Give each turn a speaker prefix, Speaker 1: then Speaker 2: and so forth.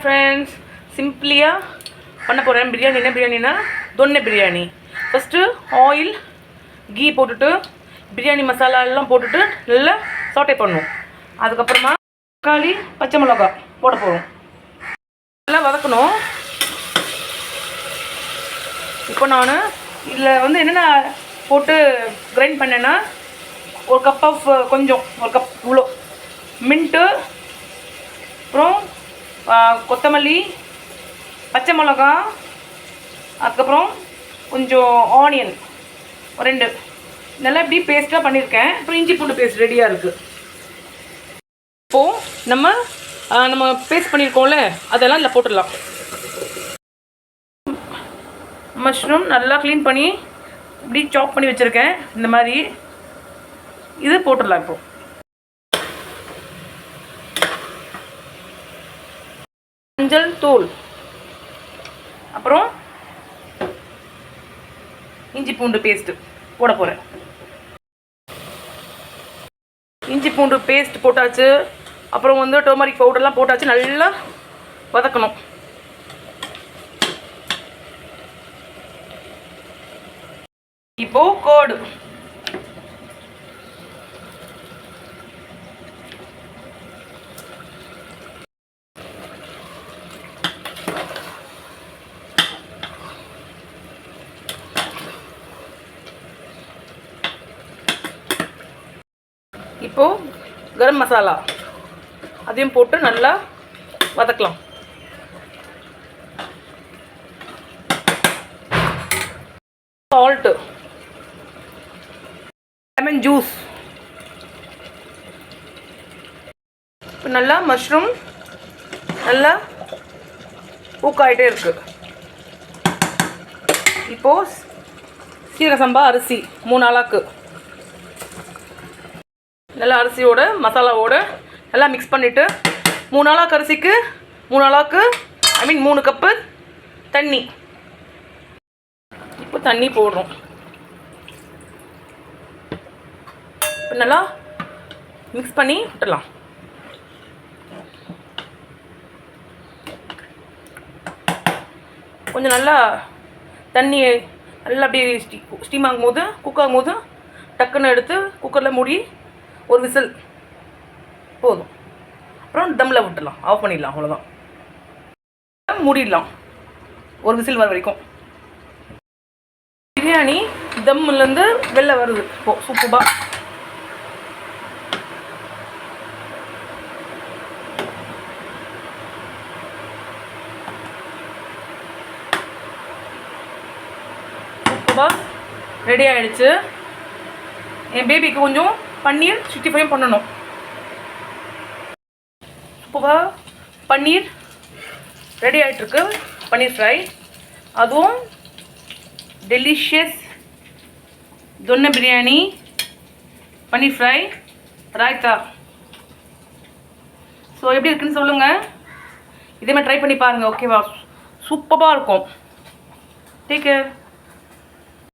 Speaker 1: Friends, சிம்பிளியாக பண்ண போகிறேன் பிரியாணி. என்ன பிரியாணினா தொன்னை பிரியாணி. ஃபஸ்ட்டு ஆயில் கீ போட்டுட்டு பிரியாணி மசாலா எல்லாம் போட்டுட்டு நல்லா சாட்டே பண்ணணும். அதுக்கப்புறமா தக்காளி பச்சை மிளகா போட போகிறோம். நல்லா வதக்கணும். இப்போ நான் இதில் என்னென்ன போட்டு கிரைண்ட் பண்ணேன்னா ஒரு கப் ஆஃப் ஒரு கப் இவ்வளோ மின்ட்டு, அப்புறம் கொத்தமல்லி, பச்சை மிளகா, அதுக்கப்புறம் கொஞ்சம் ஆனியன் 2 நல்லா இப்படி பேஸ்ட்டாக பண்ணியிருக்கேன். அப்புறம் இஞ்சி பூண்டு பேஸ்ட் ரெடியாக இருக்குது. இப்போது நம்ம பேஸ்ட் பண்ணியிருக்கோம்ல அதெல்லாம் இதில் போட்டுடலாம். மஷ்ரூம் நல்லா க்ளீன் பண்ணி இப்படி சாப் பண்ணி வச்சுருக்கேன். இந்த மாதிரி இது போட்டுடலாம். இப்போது மஞ்சள் தூள், அப்புறம் இஞ்சி பூண்டு பேஸ்ட்டு போட போகிறேன். இஞ்சி பூண்டு பேஸ்ட் போட்டாச்சு. அப்புறம் டர்மரிக் பவுடர்லாம் போட்டாச்சு. நல்லா வதக்கணும். இப்போது கோடு இப்போது கரம் மசாலா அதையும் போட்டு நல்லா வதக்கலாம். Salt, lemon juice. இப்போ நல்லா மஷ்ரூம் நல்லா குக் ஆகிட்டே இருக்கு. இப்போது சீரக சம்பா அரிசி 3 ஆளாக்கு நல்லா அரிசியோட மசாலாவோட நல்லா மிக்ஸ் பண்ணிவிட்டு 3 ஆளாக்கு அரிசிக்கு 3 ஆளாக்கு 3 கப்பு தண்ணி. இப்போ தண்ணி போடுறோம். இப்போ நல்லா மிக்ஸ் பண்ணி விட்டுடலாம். கொஞ்சம் நல்லா தண்ணி நல்லா அப்படியே ஸ்டீம் ஆகும்போது குக் ஆகும்போது டக்குன்னு எடுத்து குக்கரில் மூடி ஒரு விசில் போதும். அப்புறம் தம்மில் விட்டுடலாம். ஆஃப் பண்ணிடலாம். அவ்வளோதான். மூடிடலாம் ஒரு விசில் வர வரைக்கும். பிரியாணி தம்முலேருந்து வெளில வருது. இப்போது சூப்பராக ரெடி ஆகிடுச்சு. என் பேபிக்கு கொஞ்சம் பன்னீர் 65 பண்ணணும். சூப்பராக பன்னீர் ரெடி ஆகிட்டுருக்கு. பன்னீர் ஃப்ரை, அதுவும் டெலிஷியஸ் தொன்னை பிரியாணி, பன்னீர் ஃப்ரை, ராய்த்தா. ஸோ எப்படி இருக்குன்னு சொல்லுங்கள். இதே மாதிரி ட்ரை பண்ணி பாருங்கள். ஓகேவா? சூப்பராக இருக்கும். Take care.